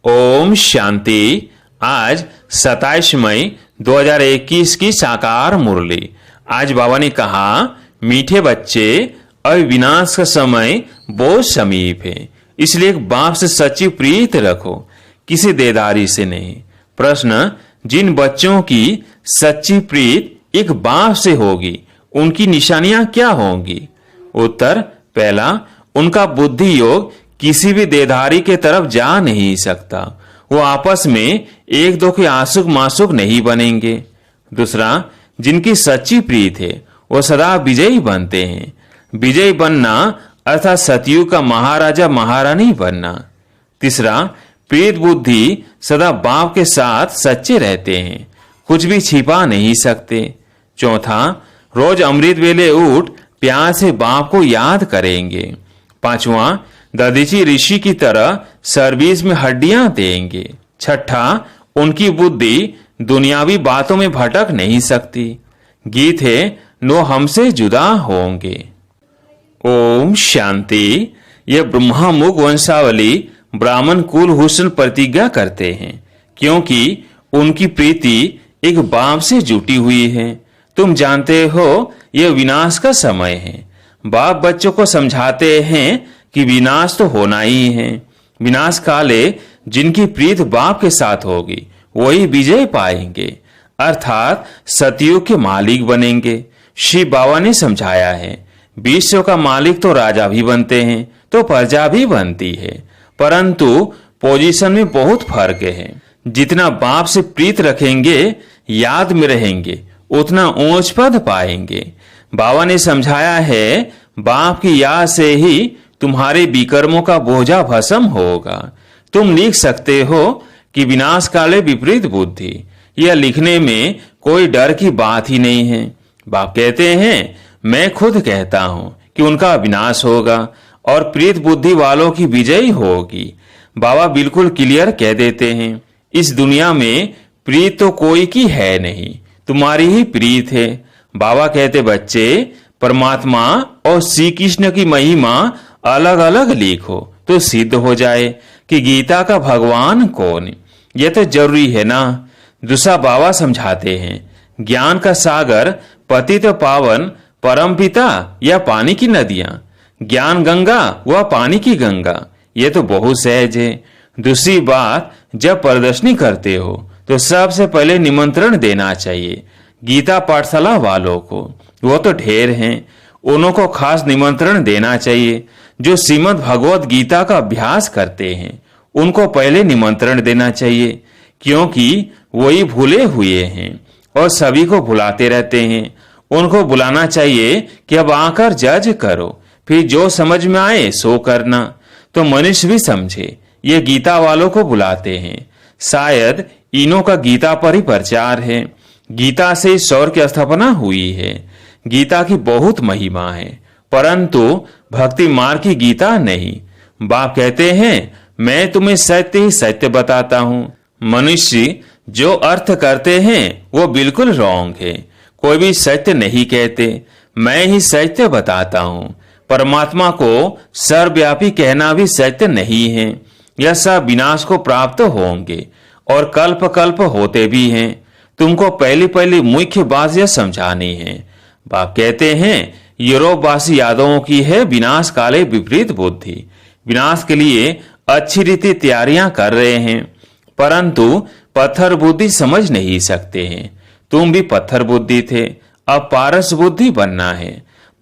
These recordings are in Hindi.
ओम शांति। आज 27 मई 2021 की साकार मुरली। आज बाबा ने कहा, मीठे बच्चे, अब विनाश का समय बहुत समीप है, इसलिए एक बाप से सच्ची प्रीत रखो, किसी देदारी से नहीं। प्रश्न, जिन बच्चों की सच्ची प्रीत एक बाप से होगी उनकी निशानियां क्या होंगी? उत्तर, पहला, उनका बुद्धि योग किसी भी देधारी के तरफ जा नहीं सकता, वो आपस में एक दो के आसुक मासुक नहीं बनेंगे। दूसरा, जिनकी सच्ची प्रीत है वो सदा विजयी बनते हैं। विजयी बनना अर्थात सतयुग का महाराजा महारानी बनना। तीसरा, प्रीत बुद्धि सदा बाप के साथ सच्चे रहते हैं, कुछ भी छिपा नहीं सकते। चौथा, रोज अमृत वेले उठ प्यार से बाप को याद करेंगे। पांचवा, दधीची ऋषि की तरह सर्विस में हड्डियां देंगे। छठा, उनकी बुद्धि दुनियावी बातों में भटक नहीं सकती। गीत है, नो हमसे जुदा होंगे। ओम शांति। यह ब्रह्मामुख वंशावली ब्राह्मण कुल हुस्न प्रतिज्ञा करते हैं, क्योंकि उनकी प्रीति एक बाप से जुटी हुई है। तुम जानते हो यह विनाश का समय है। बाप बच्चों को समझाते हैं कि विनाश तो होना ही है। विनाश काले जिनकी प्रीत बाप के साथ होगी वही विजय पाएंगे, अर्थात सतयुग के मालिक बनेंगे। शिव बाबा ने समझाया है, विश्व का मालिक तो राजा भी बनते हैं तो प्रजा भी बनती है, परंतु पोजीशन में बहुत फर्क है। जितना बाप से प्रीत रखेंगे, याद में रहेंगे, उतना ऊंच पद पाएंगे। बाबा ने समझाया है, बाप की याद से ही तुम्हारे विकर्मों का बोझा भस्म होगा। तुम लिख सकते हो कि विनाश काले विपरीत बुद्धि। यह लिखने में कोई डर की बात ही नहीं है। बाप कहते हैं, मैं खुद कहता हूं कि उनका विनाश होगा और प्रीत बुद्धि वालों की विजय होगी। बाबा बिल्कुल क्लियर कह देते हैं, इस दुनिया में प्रीत तो कोई की है नहीं, तुम्हारी ही प्रीत है। बाबा कहते, बच्चे, परमात्मा और श्री कृष्ण की महिमा अलग अलग लिखो तो सिद्ध हो जाए कि गीता का भगवान कौन। यह तो जरूरी है ना। दूसरा, बाबा समझाते हैं, ज्ञान का सागर पतित पावन परम पिता या पानी की नदियां, ज्ञान गंगा व पानी की गंगा, यह तो बहुत सहज है। दूसरी बात, जब प्रदर्शनी करते हो तो सबसे पहले निमंत्रण देना चाहिए गीता पाठशाला वालों को, वो तो ढेर हैं, उनको खास निमंत्रण देना चाहिए। जो श्रीमद् भगवत गीता का अभ्यास करते हैं उनको पहले निमंत्रण देना चाहिए, क्योंकि वही भूले हुए हैं और सभी को भुलाते रहते हैं। उनको बुलाना चाहिए कि अब आकर जज करो, फिर जो समझ में आए सो करना। तो मनुष्य भी समझे, ये गीता वालों को बुलाते हैं। शायद इन्हों का गीता पर ही प्रचार है। गीता से ईश्वर की स्थापना हुई है। गीता की बहुत महिमा है, परंतु भक्ति मार्ग की गीता नहीं। बाप कहते हैं, मैं तुम्हें सत्य ही सत्य बताता हूँ। मनुष्य जो अर्थ करते हैं वो बिल्कुल रॉन्ग है। कोई भी सत्य नहीं कहते, मैं ही सत्य बताता हूँ। परमात्मा को सर्वव्यापी कहना भी सत्य नहीं है। यह सब विनाश को प्राप्त होंगे और कल्प कल्प होते भी हैं। तुमको पहली पहली मुख्य बात यह समझानी है। बाप कहते हैं, यूरोपवासी यादवों की है विनाश काले विपरीत बुद्धि। विनाश के लिए अच्छी रीति तैयारियां कर रहे हैं, परंतु पत्थर बुद्धि समझ नहीं सकते हैं। तुम भी पत्थर बुद्धि थे, अब पारस बुद्धि बनना है।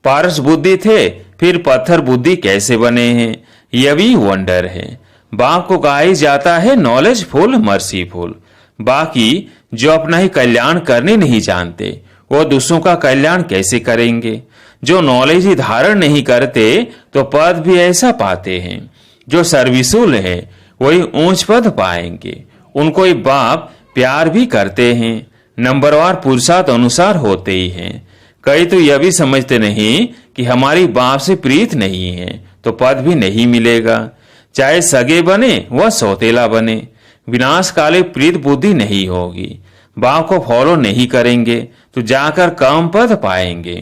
पारस बुद्धि थे, फिर पत्थर बुद्धि कैसे बने हैं, यह भी वंडर है। बाप को कहा ही जाता है नॉलेजफुल मर्सीफुल। बाकी जो अपना ही कल्याण करने नहीं जानते वो दूसरों का कल्याण कैसे करेंगे। जो नॉलेज ही धारण नहीं करते तो पद भी ऐसा पाते हैं। जो सर्विसुल है वही ऊंच पद पाएंगे। उनको ही बाप प्यार भी करते हैं। नंबरवार पुरुषार्थ अनुसार होते ही हैं। कई तो यह भी समझते नहीं कि हमारी बाप से प्रीत नहीं है तो पद भी नहीं मिलेगा, चाहे सगे बने व सौतेला बने। विनाश काले प्रीत बुद्धि नहीं होगी। बाप को फॉलो नहीं करेंगे तो जाकर कम पद पाएंगे।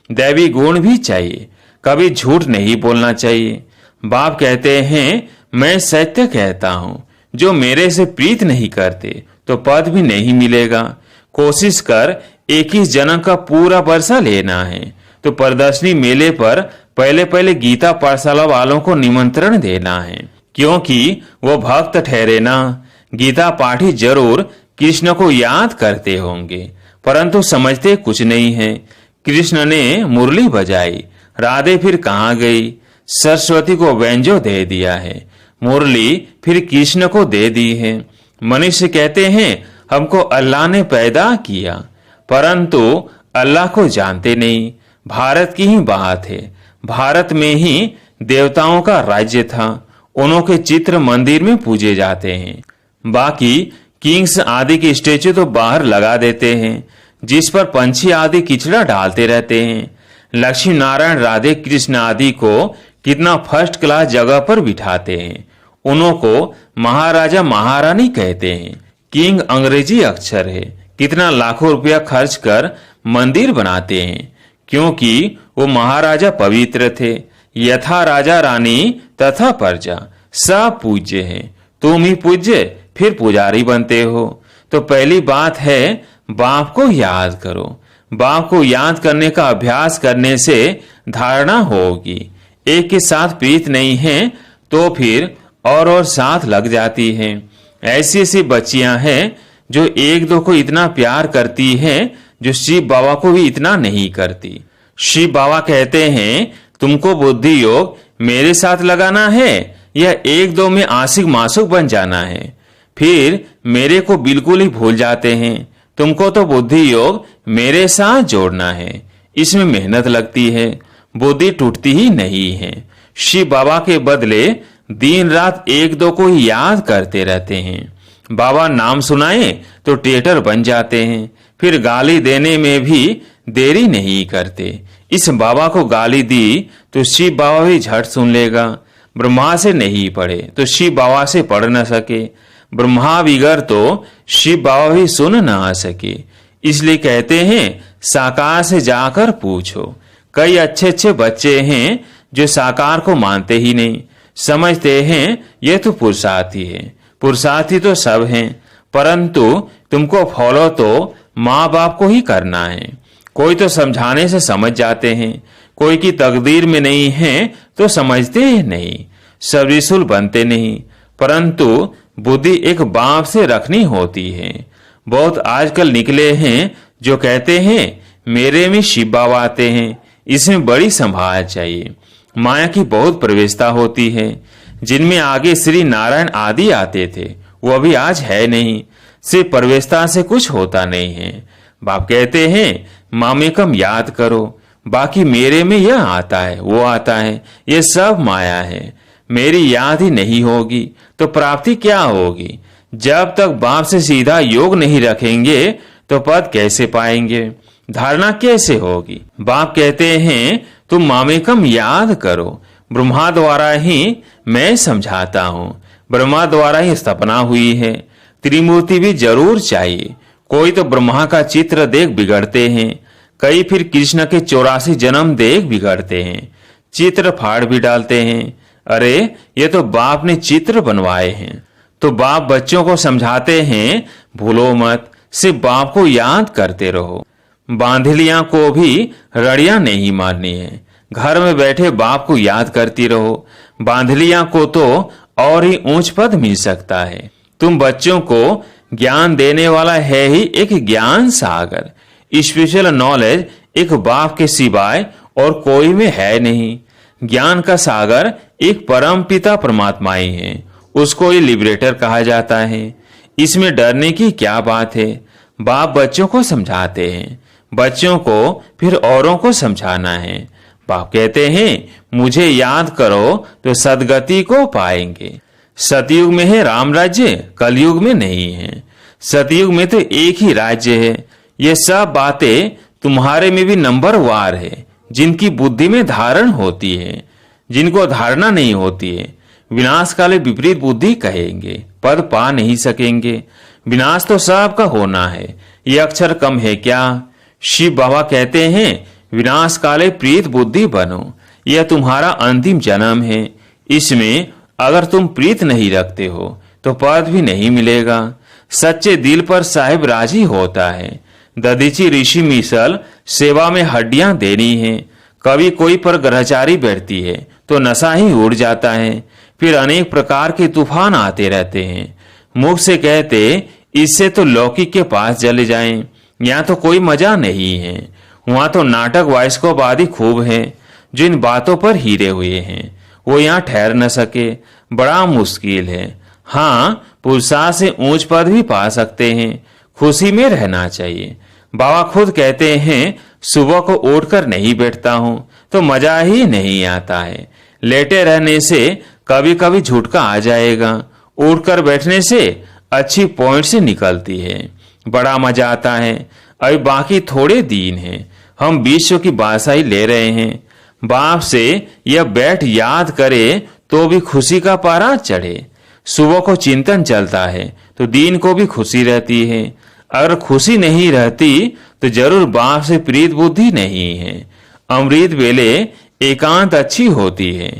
दैवी गुण भी चाहिए, कभी झूठ नहीं बोलना चाहिए। बाप कहते हैं, मैं सत्य कहता हूँ, जो मेरे से प्रीत नहीं करते तो पद भी नहीं मिलेगा। कोशिश कर 21 जन्म का पूरा वर्षा लेना है तो प्रदर्शनी मेले पर पहले पहले गीता पाठशाला वालों को निमंत्रण देना है, क्योंकि वो भक्त ठहरे ना। गीता पाठी जरूर कृष्ण को याद करते होंगे परंतु समझते कुछ नहीं है। कृष्ण ने मुरली बजाई, राधे फिर कहाँ गई? सरस्वती को व्यंजो दे दिया है, मुरली फिर कृष्ण को दे दी है। मनुष्य कहते हैं हमको अल्लाह ने पैदा किया, परंतु अल्लाह को जानते नहीं। भारत की ही बात है, भारत में ही देवताओं का राज्य था, उन्हों के चित्र मंदिर में पूजे जाते हैं। बाकी किंग्स आदि के स्टेचू तो बाहर लगा देते हैं जिस पर पंछी आदि किचड़ा डालते रहते हैं। लक्ष्मी नारायण राधे कृष्ण आदि को कितना फर्स्ट क्लास जगह पर बिठाते हैं, उन्हों को महाराजा महारानी कहते हैं। किंग अंग्रेजी अक्षर है, कितना लाखों रुपया खर्च कर मंदिर बनाते हैं, क्योंकि वो महाराजा पवित्र थे। यथा राजा रानी तथा प्रजा सब पूज्य हैं, तुम ही पूज्य फिर पुजारी बनते हो। तो पहली बात है बाप को याद करो। बाप को याद करने का अभ्यास करने से धारणा होगी। एक के साथ प्रीत नहीं है तो फिर और साथ लग जाती है। ऐसी ऐसी बच्चियां हैं जो एक दो को इतना प्यार करती हैं जो शिव बाबा को भी इतना नहीं करती। शिव बाबा कहते हैं तुमको बुद्धि योग मेरे साथ लगाना है या एक दो में आशिक मासूक बन जाना है, फिर मेरे को बिल्कुल ही भूल जाते हैं। तुमको तो बुद्धि योग मेरे साथ जोड़ना है, इसमें मेहनत लगती है, बुद्धि टूटती ही नहीं है। शिव बाबा के बदले दिन रात एक दो को ही याद करते रहते हैं। बाबा नाम सुनाए तो टेटर बन जाते हैं, फिर गाली देने में भी देरी नहीं करते। इस बाबा को गाली दी तो शिव बाबा भी झट सुन लेगा। ब्रह्मा से नहीं पढ़े तो शिव बाबा से पढ़ न सके, ब्रह्मा बिगर तो शिव बाबा भी सुन न आ सके। इसलिए कहते हैं साकार से जाकर पूछो। कई अच्छे अच्छे बच्चे हैं जो साकार को मानते ही नहीं, समझते हैं ये तो पुरुषार्थी है। पुरुषार्थी तो सब हैं, परंतु तुमको फॉलो तो माँ बाप को ही करना है। कोई तो समझाने से समझ जाते हैं, कोई की तकदीर में नहीं है तो समझते ही नहीं, सर्विसुल बनते नहीं। परंतु बुद्धि एक बाप से रखनी होती है। बहुत आजकल निकले हैं जो कहते हैं मेरे में शिव बाबा आते हैं, इसमें बड़ी संभाल चाहिए। माया की बहुत प्रवेशता होती है। जिनमें आगे श्री नारायण आदि आते थे वो अभी आज है नहीं, सिर्फ प्रवेशता से कुछ होता नहीं है। बाप कहते हैं मामेकम याद करो, बाकी मेरे में यह आता है वो आता है, ये सब माया है। मेरी याद ही नहीं होगी तो प्राप्ति क्या होगी? जब तक बाप से सीधा योग नहीं रखेंगे तो पद कैसे पाएंगे, धारणा कैसे होगी? बाप कहते हैं तुम मामेकम याद करो, ब्रह्मा द्वारा ही मैं समझाता हूँ, ब्रह्मा द्वारा ही स्थापना हुई है। त्रिमूर्ति भी जरूर चाहिए। कोई तो ब्रह्मा का चित्र देख बिगड़ते हैं, कई फिर कृष्ण के 84 जन्म देख बिगड़ते हैं, चित्र फाड़ भी डालते हैं। अरे ये तो बाप ने चित्र बनवाए हैं। तो बाप बच्चों को समझाते हैं भूलो मत, सिर्फ बाप को याद करते रहो। बांधलियां को भी रड़ियां नहीं मारनी है, घर में बैठे बाप को याद करती रहो। बांधलियां को तो और ही ऊंच पद मिल सकता है। तुम बच्चों को ज्ञान देने वाला है ही एक ज्ञान सागर। स्पेशल नॉलेज एक बाप के सिवाय और कोई में है नहीं। ज्ञान का सागर एक परम पिता परमात्मा ही है, उसको ही लिबरेटर कहा जाता है। इसमें डरने की क्या बात है? बाप बच्चों को समझाते हैं, बच्चों को फिर औरों को समझाना है। बाप कहते हैं मुझे याद करो तो सदगति को पाएंगे। सतयुग में है राम राज्य, कलयुग में नहीं है। सतयुग में तो एक ही राज्य है। ये सब बातें तुम्हारे में भी नंबर वार है। जिनकी बुद्धि में धारण होती है, जिनको धारणा नहीं होती है, विनाश काले विपरीत बुद्धि कहेंगे, पद पा नहीं सकेंगे। विनाश तो सबका होना है, ये अक्षर कम है क्या? शिव बाबा कहते हैं विनाश काले प्रीत बुद्धि बनो, यह तुम्हारा अंतिम जन्म है। इसमें अगर तुम प्रीत नहीं रखते हो तो पद भी नहीं मिलेगा। सच्चे दिल पर साहिब राजी होता है। दधीची ऋषि मिसल सेवा में हड्डियां देनी है। कभी कोई पर ग्रहचारी बैठती है तो नशा ही उड़ जाता है। फिर अनेक प्रकार के तूफान आते रहते हैं। मुख से कहते इससे तो लौकिक के पास चले जाएं, यहाँ तो कोई मजा नहीं है। वहां तो नाटक बाइस्कोप आदि खूब है। जो इन बातों पर हीरे हुए हैं वो यहाँ ठहर न सके, बड़ा मुश्किल है। हाँ, पुरुषार्थ से ऊंच पद भी पा सकते हैं। खुशी में रहना चाहिए। बाबा खुद कहते हैं सुबह को उठकर नहीं बैठता हूं तो मजा ही नहीं आता है। लेटे रहने से कभी कभी झुटका आ जाएगा, उठकर बैठने से अच्छी पॉइंट से निकलती है, बड़ा मजा आता है। अभी बाकी थोड़े दिन हैं, हम विश्व की बादशाही ले रहे हैं। बाप से यह बैठ याद करे तो भी खुशी का पारा चढ़े। सुबह को चिंतन चलता है तो दिन को भी खुशी रहती है। अगर खुशी नहीं रहती तो जरूर बाप से प्रीत बुद्धि नहीं है। अमृत वेले एकांत अच्छी होती है।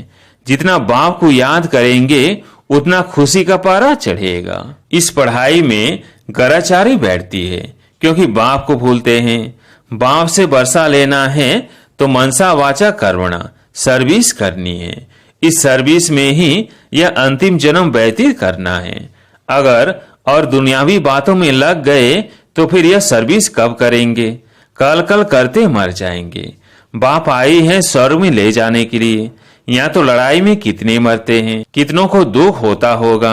जितना बाप को याद करेंगे उतना खुशी का पारा चढ़ेगा। इस पढ़ाई में गराचारी बैठती है क्योंकि बाप को भूलते हैं। बाप से बरसा लेना है तो मनसा वाचा कर्मणा सर्विस करनी है। इस सर्विस में ही यह अंतिम जन्म व्यतीत करना है। अगर और दुनियावी बातों में लग गए तो फिर यह सर्विस कब करेंगे? कल कल करते मर जाएंगे। बाप आई है स्वर्ग में ले जाने के लिए। यहाँ तो लड़ाई में कितने मरते हैं, कितनों को दुख होता होगा।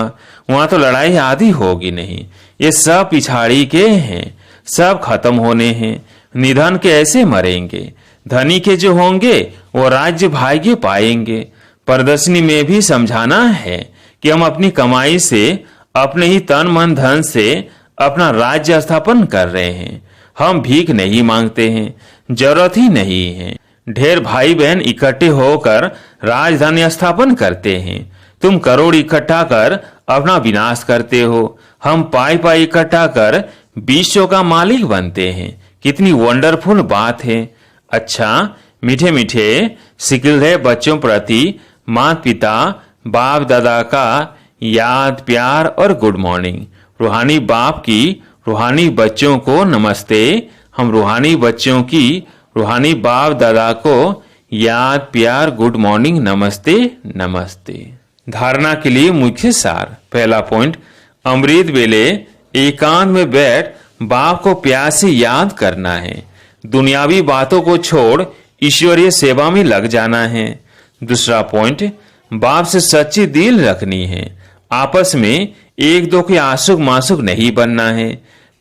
वहां तो लड़ाई आदि होगी नहीं। ये सब पिछाड़ी के हैं, सब खत्म होने हैं। निधन के ऐसे मरेंगे। धनी के जो होंगे वो राज्य भाग्य पाएंगे। प्रदर्शनी में भी समझाना है कि हम अपनी कमाई से, अपने ही तन मन धन से अपना राज्य स्थापन कर रहे हैं। हम भीख नहीं मांगते हैं, जरूरत ही नहीं है। ढेर भाई बहन इकट्ठे होकर राजधानी स्थापन करते हैं। तुम करोड़ इकट्ठा कर अपना विनाश करते हो। हम पाई पाई इकट्ठा कर विश्व का मालिक बनते हैं। कितनी वंडरफुल बात है। अच्छा, मीठे मीठे सिकिलधे बच्चों प्रति माता पिता बाप दादा का याद प्यार और गुड मॉर्निंग। रूहानी बाप की रूहानी बच्चों को नमस्ते। हम रूहानी बच्चों की रूहानी बाप दादा को याद प्यार गुड मॉर्निंग नमस्ते नमस्ते। धारणा के लिए मुख्य सार। पहला पॉइंट, अमृत वेले एकांत में बैठ बाप को प्यार से याद करना है। दुनियावी बातों को छोड़ ईश्वरीय सेवा में लग जाना है। दूसरा पॉइंट, बाप से सच्ची दिल रखनी है। आपस में एक दो के आशुक मासुक नहीं बनना है।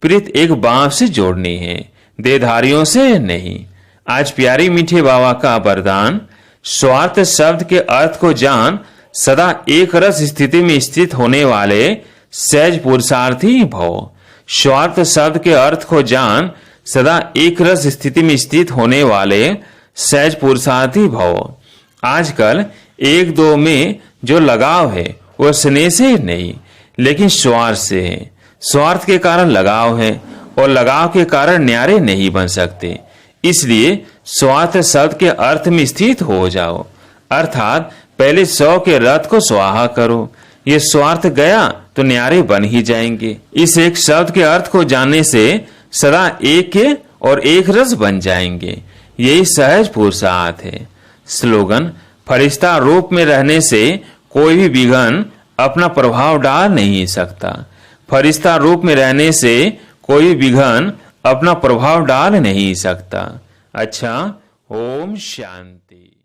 प्रीत एक बाप से जोड़नी है, देहधारियों से नहीं। आज प्यारी मीठे बाबा का वरदान, स्वार्थ शब्द के अर्थ को जान सदा एक रस स्थिति में स्थित होने वाले सहज पुरुषार्थी भव। स्वार्थ शब्द के अर्थ को जान सदा एक रस स्थिति में स्थित होने वाले सहज पुरुषार्थी भव। आजकल एक दो में जो लगाव है वो स्नेह से नहीं लेकिन स्वार्थ से है। स्वार्थ के कारण लगाव है और लगाव के कारण न्यारे नहीं बन सकते। इसलिए स्वार्थ शब्द के अर्थ में स्थित हो जाओ, अर्थात पहले 100 के रथ को स्वाहा करो। ये स्वार्थ गया तो न्यारे बन ही जाएंगे। इस एक शब्द के अर्थ को जानने से सदा एक के और एक रस बन जाएंगे। यही सहज पुरुषार्थ है। स्लोगन, फरिश्ता रूप में रहने से कोई भी विघन अपना प्रभाव डाल नहीं सकता। फरिश्ता रूप में रहने से कोई विघन अपना प्रभाव डाल नहीं सकता। अच्छा, ओम शांति।